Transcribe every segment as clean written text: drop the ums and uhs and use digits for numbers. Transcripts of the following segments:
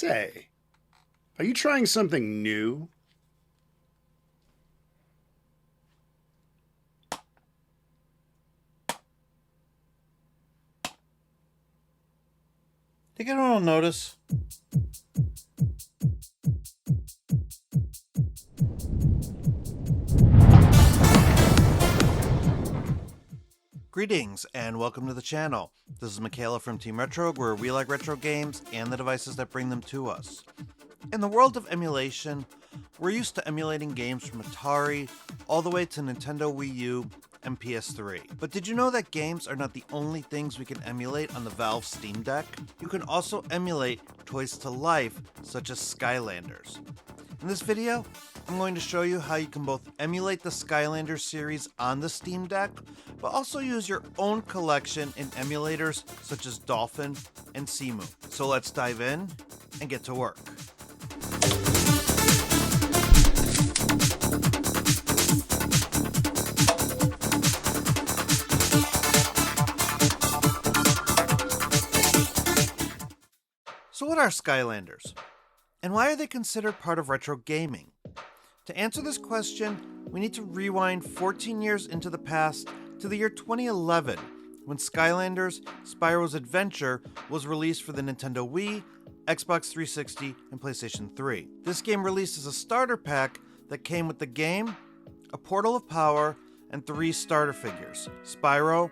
Say, are you trying something new? Think anyone will notice? Greetings and welcome to the channel. This is Mikhailov from Team Retro, where we like retro games and the devices that bring them to us. In the world of emulation, we're used to emulating games from Atari all the way to Nintendo Wii U and PS3. But did you know that games are not the only things we can emulate on the Valve Steam Deck? You can also emulate toys to life, such as Skylanders. In this video, I'm going to show you how you can both emulate the Skylanders series on the Steam Deck, but also use your own collection in emulators such as Dolphin and CEMU. So let's dive in and get to work. So what are Skylanders? And why are they considered part of retro gaming? To answer this question, we need to rewind 14 years into the past to the year 2011, when Skylanders: Spyro's Adventure was released for the Nintendo Wii, Xbox 360, and PlayStation 3. This game released as a starter pack that came with the game, a Portal of Power, and 3 starter figures: Spyro,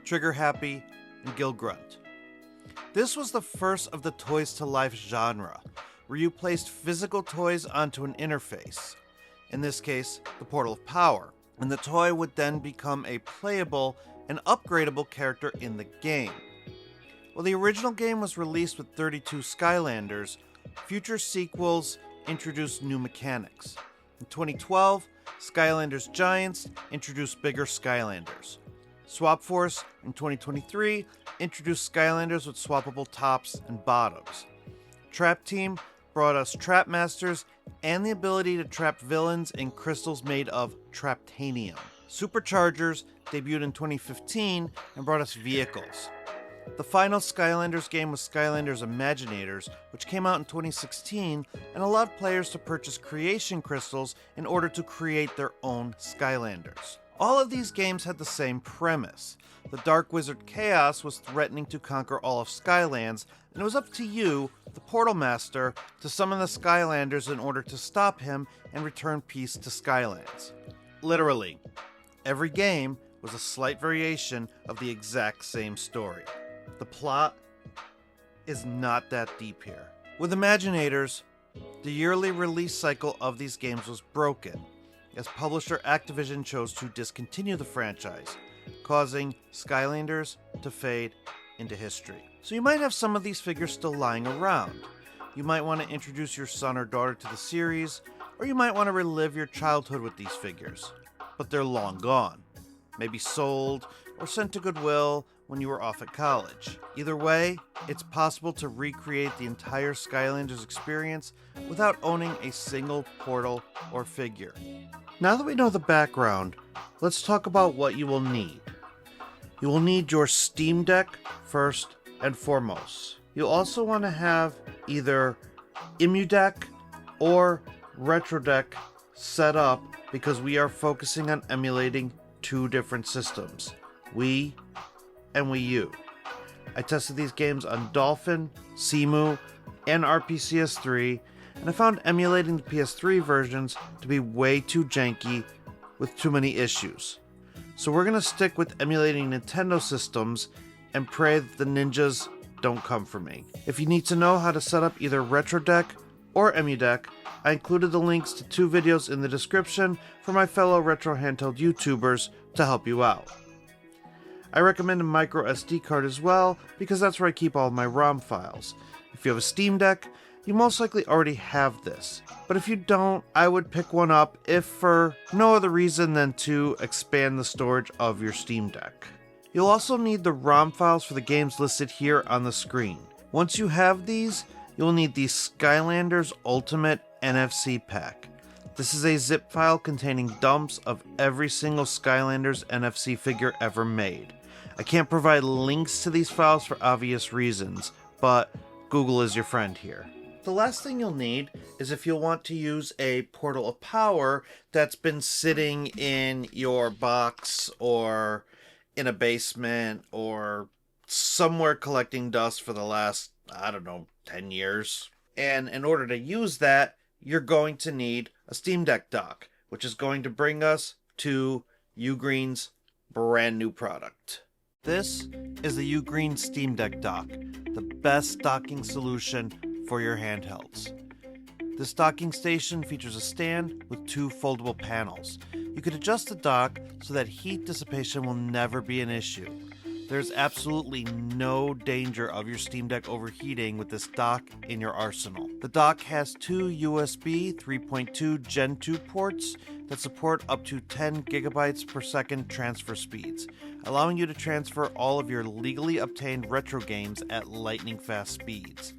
Trigger Happy, and Gil Grunt. This was the first of the Toys to Life genre, where you placed physical toys onto an interface, in this case, the Portal of Power, and the toy would then become a playable and upgradable character in the game. While the original game was released with 32 Skylanders, future sequels introduced new mechanics. In 2012, Skylanders Giants introduced bigger Skylanders. Swap Force in 2023 introduced Skylanders with swappable tops and bottoms. Trap Team brought us Trap Masters and the ability to trap villains in crystals made of Traptanium. Superchargers debuted in 2015 and brought us vehicles. The final Skylanders game was Skylanders Imaginators, which came out in 2016 and allowed players to purchase creation crystals in order to create their own Skylanders. All of these games had the same premise. The Dark Wizard Chaos was threatening to conquer all of Skylands, and it was up to you, the Portal Master, to summon the Skylanders in order to stop him and return peace to Skylands. Literally, every game was a slight variation of the exact same story. The plot is not that deep here. With Imaginators, the yearly release cycle of these games was broken, as publisher Activision chose to discontinue the franchise, causing Skylanders to fade into history. So you might have some of these figures still lying around. You might want to introduce your son or daughter to the series, or you might want to relive your childhood with these figures. But they're long gone, maybe sold or sent to Goodwill when you were off at college. Either way, it's possible to recreate the entire Skylanders experience without owning a single portal or figure. Now that we know the background, let's talk about what you will need. You will need your Steam Deck first and foremost. You'll also want to have either EmuDeck or RetroDeck set up because we are focusing on emulating 2 different systems, Wii and Wii U. I tested these games on Dolphin, CEMU, and RPCS3, and I found emulating the PS3 versions to be way too janky with too many issues. So we're going to stick with emulating Nintendo systems and pray that the ninjas don't come for me. If you need to know how to set up either RetroDeck or EmuDeck, I included the links to 2 videos in the description for my fellow retro handheld YouTubers to help you out. I recommend a micro SD card as well, because that's where I keep all of my ROM files. If you have a Steam Deck, you most likely already have this, but if you don't, I would pick one up if for no other reason than to expand the storage of your Steam Deck. You'll also need the ROM files for the games listed here on the screen. Once you have these, you'll need the Skylanders Ultimate NFC Pack. This is a zip file containing dumps of every single Skylanders NFC figure ever made. I can't provide links to these files for obvious reasons, but Google is your friend here. The last thing you'll need is if you'll want to use a portal of power that's been sitting in your box or in a basement or somewhere collecting dust for the last, 10 years. And in order to use that, you're going to need a Steam Deck dock, which is going to bring us to UGREEN's brand new product. This is the UGREEN Steam Deck dock, the best docking solution for your handhelds. This docking station features a stand with 2 foldable panels. You can adjust the dock so that heat dissipation will never be an issue. There's absolutely no danger of your Steam Deck overheating with this dock in your arsenal. The dock has 2 USB 3.2 Gen 2 ports that support up to 10 gigabytes per second transfer speeds, allowing you to transfer all of your legally obtained retro games at lightning fast speeds.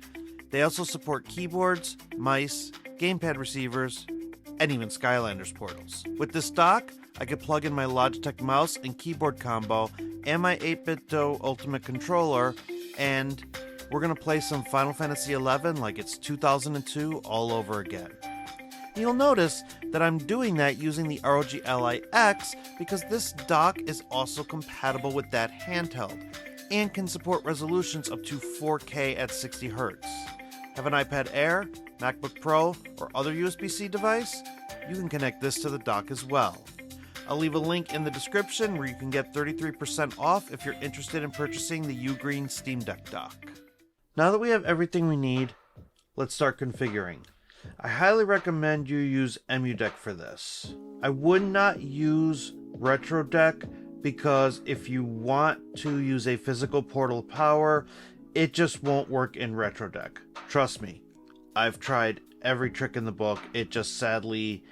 They also support keyboards, mice, gamepad receivers, and even Skylanders portals. With this dock, I could plug in my Logitech mouse and keyboard combo and my 8BitDo Ultimate controller, and we're going to play some Final Fantasy XI like it's 2002 all over again. You'll notice that I'm doing that using the ROG Ally X because this dock is also compatible with that handheld and can support resolutions up to 4K at 60 Hz. Have an iPad Air, MacBook Pro, or other USB-C device? You can connect this to the dock as well. I'll leave a link in the description where you can get 33% off if you're interested in purchasing the UGREEN Steam Deck dock. Now that we have everything we need, let's start configuring. I highly recommend you use EmuDeck for this. I would not use RetroDeck because if you want to use a physical portal of power, it just won't work in RetroDeck. Trust me, I've tried every trick in the book, it just sadly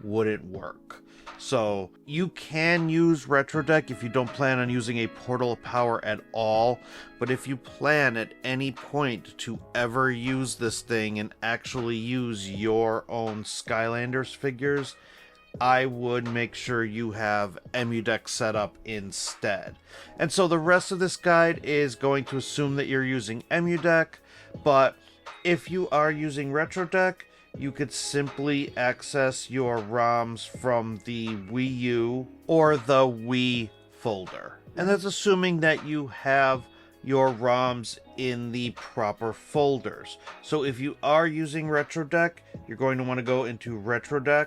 wouldn't work. So you can use RetroDeck if you don't plan on using a portal of power at all, but if you plan at any point to ever use this thing and actually use your own Skylanders figures, I would make sure you have EmuDeck set up instead. And so the rest of this guide is going to assume that you're using EmuDeck, but if you are using RetroDeck, you could simply access your ROMs from the Wii U or the Wii folder. And that's assuming that you have your ROMs in the proper folders. So if you are using RetroDeck, you're going to want to go into RetroDeck,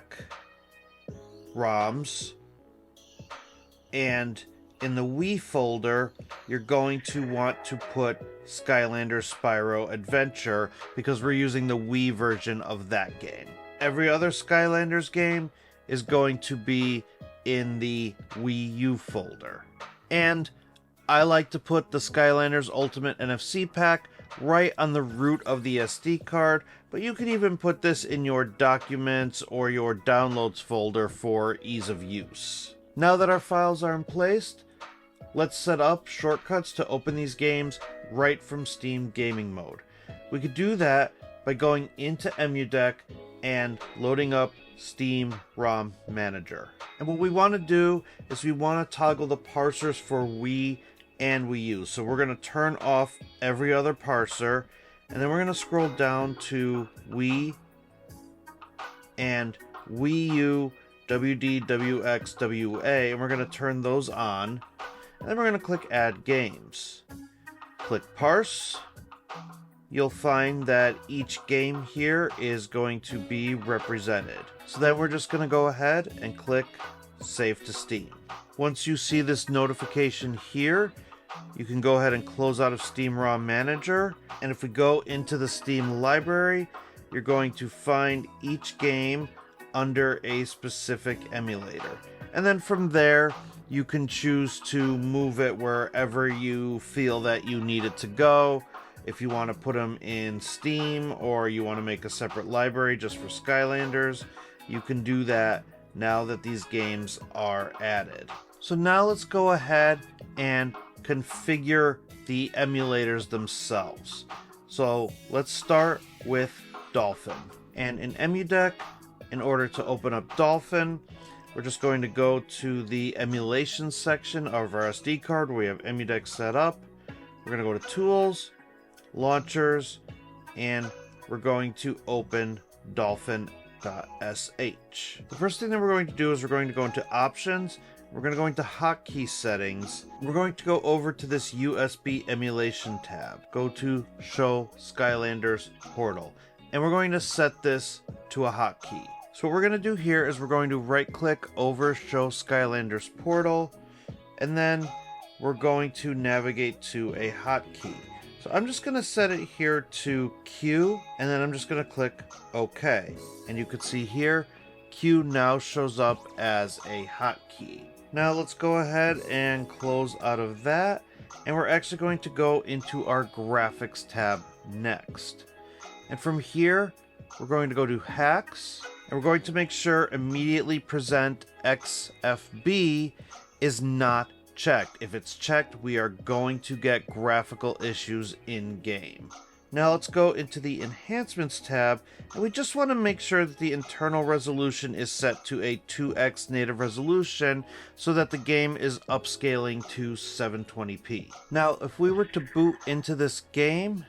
ROMs, and in the Wii folder, you're going to want to put Skylanders Spyro Adventure because we're using the Wii version of that game. Every other Skylanders game is going to be in the Wii U folder. And I like to put the Skylanders Ultimate NFC pack right on the root of the SD card, but you can even put this in your documents or your downloads folder for ease of use. Now that our files are in place, let's set up shortcuts to open these games right from Steam Gaming Mode. We could do that by going into EmuDeck and loading up Steam ROM Manager. And what we want to do is we want to toggle the parsers for Wii and Wii U. So we're going to turn off every other parser, and then we're going to scroll down to Wii and Wii U, WD, WX, WA, and we're going to turn those on. And then we're going to click Add Games. Click Parse. You'll find that each game here is going to be represented. So then we're just going to go ahead and click Save to Steam. Once you see this notification here, you can go ahead and close out of Steam ROM Manager. And if we go into the Steam library, you're going to find each game under a specific emulator. And then from there, you can choose to move it wherever you feel that you need it to go. If you want to put them in Steam or you want to make a separate library just for Skylanders, you can do that now that these games are added. So now let's go ahead and configure the emulators themselves. So let's start with Dolphin. And in EmuDeck, in order to open up Dolphin, we're just going to go to the emulation section of our SD card where we have EmuDeck set up. We're going to go to Tools, Launchers, and we're going to open dolphin.sh. The first thing that we're going to do is we're going to go into options. We're going to go into hotkey settings. We're going to go over to this USB emulation tab. Go to show Skylanders portal. And we're going to set this to a hotkey. So what we're going to do here is we're going to right click over show Skylanders portal. And then we're going to navigate to a hotkey. So I'm just going to set it here to Q, and then I'm just going to click OK. And you can see here, Q now shows up as a hotkey. Now let's go ahead and close out of that, and we're actually going to go into our graphics tab next. And from here, we're going to go to hacks, and we're going to make sure immediately present XFB is not checked. If it's checked, we are going to get graphical issues in game. Now let's go into the enhancements tab, and we just want to make sure that the internal resolution is set to a 2x native resolution so that the game is upscaling to 720p. Now if we were to boot into this game,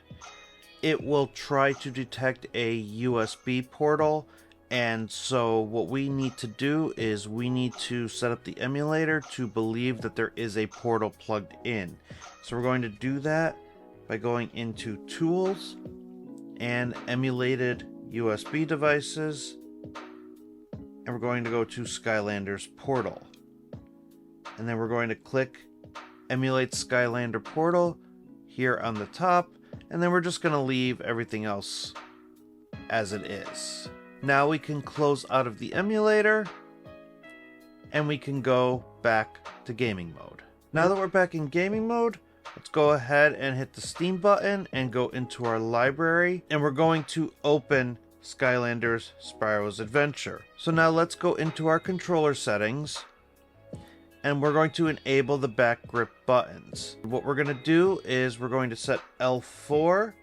it will try to detect a USB portal. And so what we need to do is we need to set up the emulator to believe that there is a portal plugged in. So we're going to do that by going into Tools and Emulated USB Devices. And we're going to go to Skylanders Portal. And then we're going to click Emulate Skylander Portal here on the top. And then we're just going to leave everything else as it is. Now we can close out of the emulator, and we can go back to gaming mode. Now that we're back in gaming mode, let's go ahead and hit the Steam button and go into our library, and we're going to open Skylanders Spyro's Adventure. So now let's go into our controller settings, and we're going to enable the back grip buttons. What we're going to do is we're going to set L4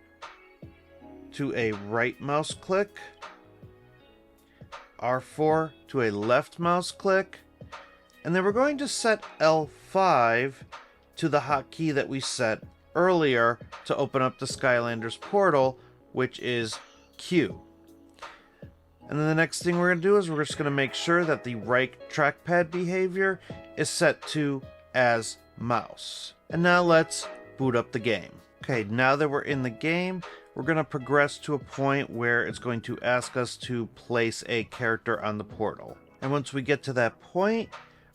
to a right mouse click, R4 to a left mouse click, and then we're going to set L5 to the hotkey that we set earlier to open up the Skylanders portal, which is Q. And then the next thing we're going to do is we're just going to make sure that the right trackpad behavior is set to as mouse. And now let's boot up the game. Okay, now that we're in the game, we're going to progress to a point where it's going to ask us to place a character on the portal. And once we get to that point,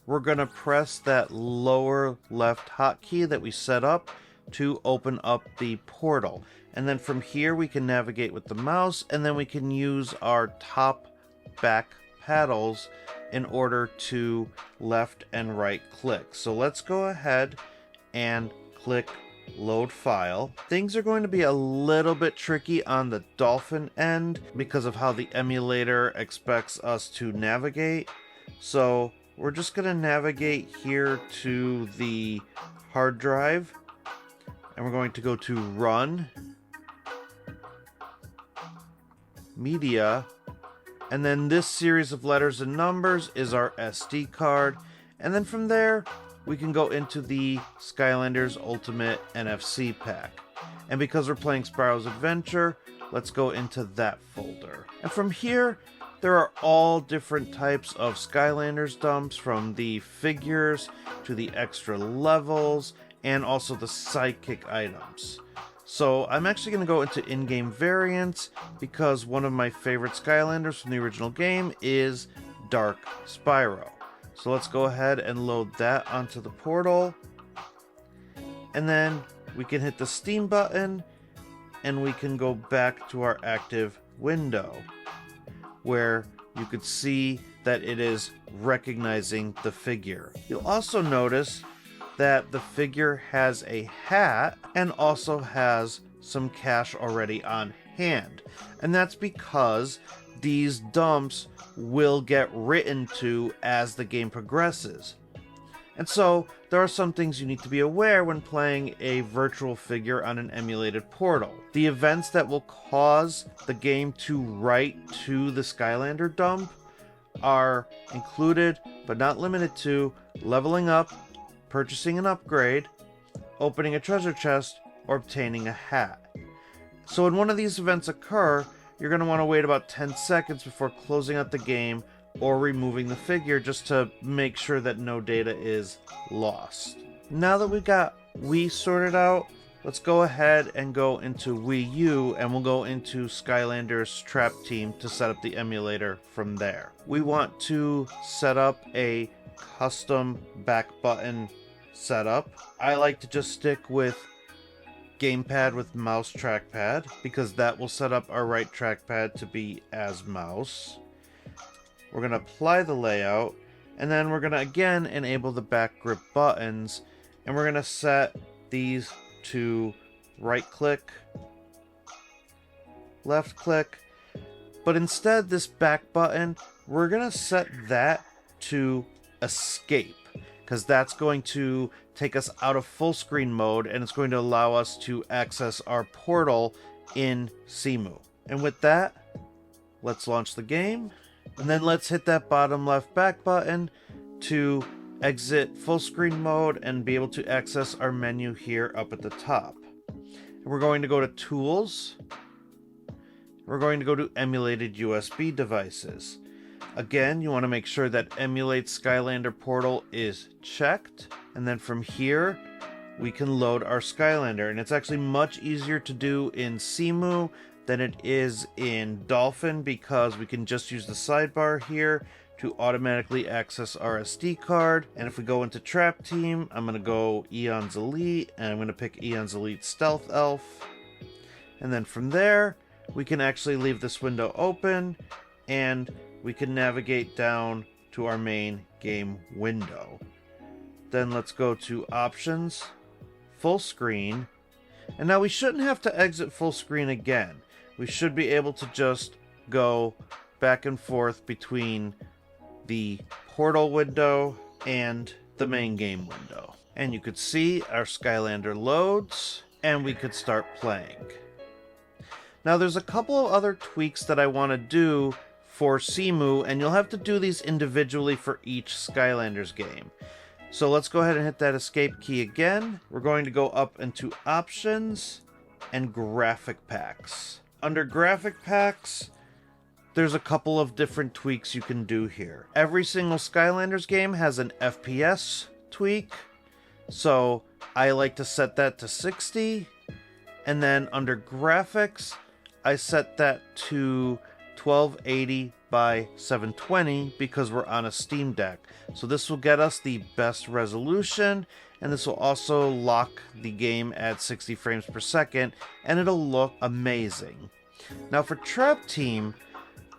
we're going to press that lower left hotkey that we set up to open up the portal. And then from here we can navigate with the mouse, and then we can use our top back paddles in order to left and right click. So let's go ahead and click load file. Things are going to be a little bit tricky on the Dolphin end because of how the emulator expects us to navigate. So we're just going to navigate here to the hard drive, and we're going to go to Run, Media, and then this series of letters and numbers is our SD card. And then from there, we can go into the Skylanders Ultimate NFC pack. And because we're playing Spyro's Adventure, let's go into that folder. And from here, there are all different types of Skylanders dumps, from the figures to the extra levels and also the sidekick items. So I'm actually going to go into in-game variants because one of my favorite Skylanders from the original game is Dark Spyro. So let's go ahead and load that onto the portal. And then we can hit the Steam button and we can go back to our active window where you could see that it is recognizing the figure. You'll also notice that the figure has a hat and also has some cash already on hand. And that's because these dumps will get written to as the game progresses. And so there are some things you need to be aware when playing a virtual figure on an emulated portal. The events that will cause the game to write to the Skylander dump are included but not limited to leveling up, purchasing an upgrade, opening a treasure chest, or obtaining a hat. So when one of these events occur, you're going to want to wait about 10 seconds before closing out the game or removing the figure just to make sure that no data is lost. Now that we've got Wii sorted out, let's go ahead and go into Wii U, and we'll go into Skylanders Trap Team to set up the emulator from there. We want to set up a custom back button setup. I like to just stick with gamepad with mouse trackpad because that will set up our right trackpad to be as mouse. We're going to apply the layout, and then we're going to again enable the back grip buttons, and we're going to set these to right click, left click, but instead this back button, we're going to set that to escape, because that's going to take us out of full screen mode, and it's going to allow us to access our portal in CEMU. And with that, let's launch the game, and then let's hit that bottom left back button to exit full screen mode and be able to access our menu here up at the top. And we're going to go to Tools. We're going to go to Emulated USB Devices. Again, you want to make sure that Emulate Skylander Portal is checked, and then from here we can load our Skylander. And it's actually much easier to do in CEMU than it is in Dolphin, because we can just use the sidebar here to automatically access our SD card. And if we go into Trap Team, I'm going to go Eon's Elite, and I'm going to pick Eon's Elite Stealth Elf. And then from there, we can actually leave this window open, and we can navigate down to our main game window. Then let's go to Options, Full Screen, and now we shouldn't have to exit full screen again. We should be able to just go back and forth between the portal window and the main game window. And you could see our Skylander loads, and we could start playing. Now there's a couple of other tweaks that I want to do for CEMU, and you'll have to do these individually for each Skylanders game. So let's go ahead and hit that escape key again. We're going to go up into Options and Graphic Packs. Under Graphic Packs, there's a couple of different tweaks you can do here. Every single Skylanders game has an FPS tweak, so I like to set that to 60. And then under Graphics, I set that to 1280 by 720 because we're on a Steam Deck. So this will get us the best resolution, and this will also lock the game at 60 frames per second, and it'll look amazing. Now for Trap Team,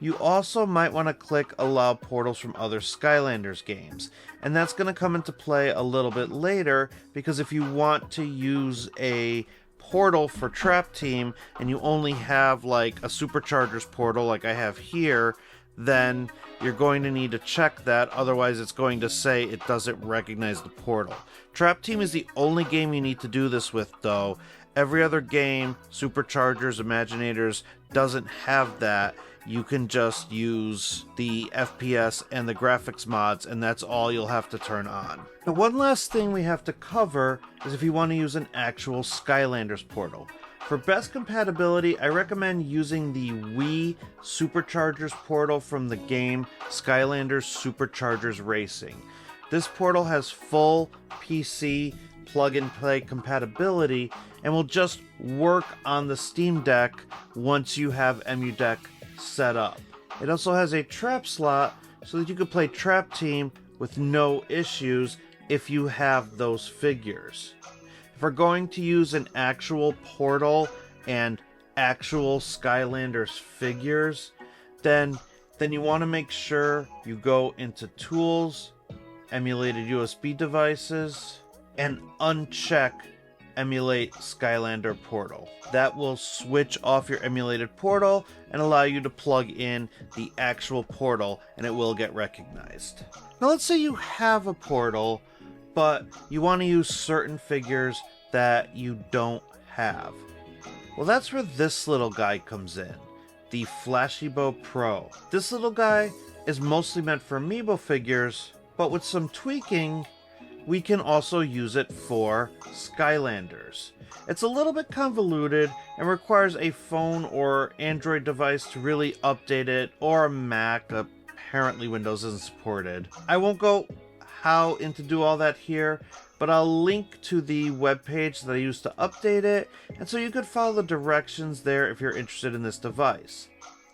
you also might want to click Allow Portals from other Skylanders games, and that's going to come into play a little bit later, because if you want to use a portal for Trap Team and you only have like a Superchargers portal like I have here, then you're going to need to check that, otherwise it's going to say it doesn't recognize the portal. Trap Team is the only game you need to do this with though. Every other game, Superchargers, Imaginators, doesn't have that. You can just use the FPS and the graphics mods, and that's all you'll have to turn on. Now, one last thing we have to cover is if you want to use an actual Skylanders portal. For best compatibility, I recommend using the Wii Superchargers portal from the game Skylanders Superchargers Racing. This portal has full PC plug-and-play compatibility and will just work on the Steam Deck once you have EmuDeck set up. It also has a trap slot so that you can play Trap Team with no issues if you have those figures. If we're going to use an actual portal and actual Skylanders figures, then you want to make sure you go into Tools, Emulated USB Devices, and uncheck Emulate Skylander Portal. That will switch off your emulated portal and allow you to plug in the actual portal, and it will get recognized. Now let's say you have a portal, but you want to use certain figures that you don't have. Well, that's where this little guy comes in, the Flashiibo Pro. This little guy is mostly meant for amiibo figures, but with some tweaking, we can also use it for Skylanders. It's a little bit convoluted and requires a phone or Android device to really update it, or a Mac. Apparently Windows isn't supported. I won't go how into do all that here, but I'll link to the webpage that I used to update it, and so you could follow the directions there if you're interested in this device.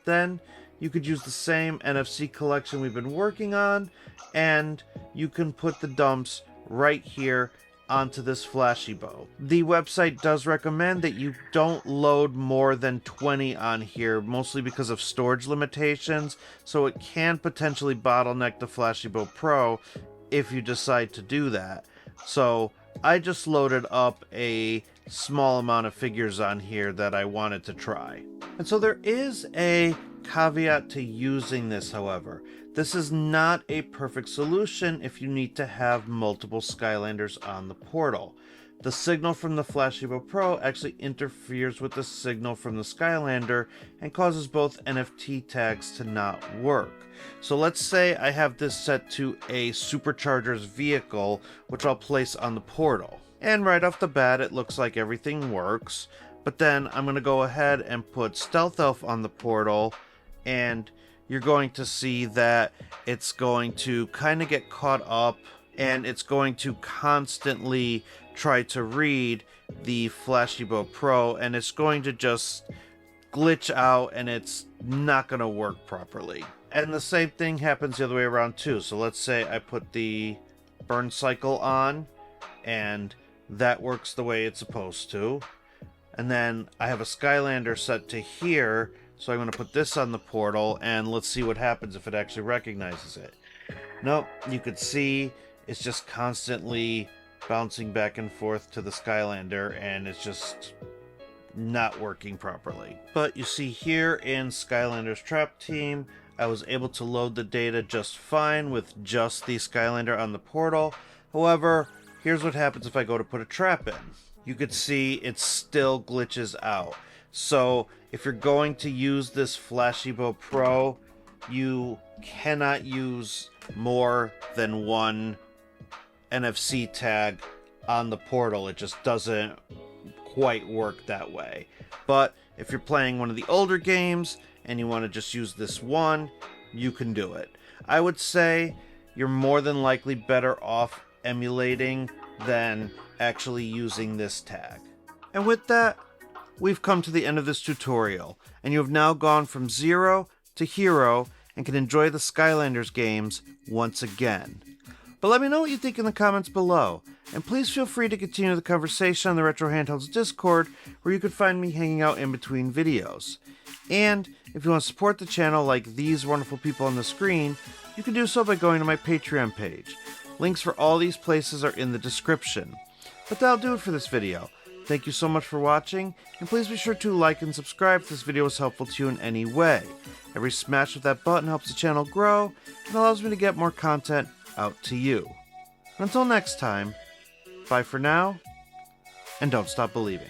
Then you could use the same NFC collection we've been working on, and you can put the dumps right here onto this Flashiibo. The website does recommend that you don't load more than 20 on here, mostly because of storage limitations, so it can potentially bottleneck the Flashiibo Pro if you decide to do that. So I just loaded up a small amount of figures on here that I wanted to try. And so there is a caveat to using this, however. This is not a perfect solution if you need to have multiple Skylanders on the portal. The signal from the Flashiibo Pro actually interferes with the signal from the Skylander and causes both NFT tags to not work. So let's say I have this set to a Supercharger's vehicle, which I'll place on the portal. And right off the bat, it looks like everything works. But then I'm going to go ahead and put Stealth Elf on the portal, and you're going to see that it's going to kind of get caught up, and it's going to constantly try to read the Flashiibo Pro, and it's going to just glitch out, and it's not going to work properly. And the same thing happens the other way around too. So let's say I put the burn cycle on, and that works the way it's supposed to. And then I have a Skylander set to here, so I'm going to put this on the portal, and let's see what happens if it actually recognizes it. Nope, you could see it's just constantly bouncing back and forth to the Skylander, and it's just not working properly. But you see here in Skylanders Trap Team, I was able to load the data just fine with just the Skylander on the portal. However, here's what happens if I go to put a trap in. You could see it still glitches out. So if you're going to use this Flashiibo Pro, you cannot use more than one NFC tag on the portal. It just doesn't quite work that way. But if you're playing one of the older games and you want to just use this one, you can do it. I would say you're more than likely better off emulating than actually using this tag. And with that, we've come to the end of this tutorial, and you have now gone from zero to hero and can enjoy the Skylanders games once again. But let me know what you think in the comments below, and please feel free to continue the conversation on the Retro Handhelds Discord, where you can find me hanging out in between videos. And if you want to support the channel like these wonderful people on the screen, you can do so by going to my Patreon page. Links for all these places are in the description. But that'll do it for this video. Thank you so much for watching, and please be sure to like and subscribe if this video was helpful to you in any way. Every smash of that button helps the channel grow and allows me to get more content out to you. Until next time, bye for now, and don't stop believing.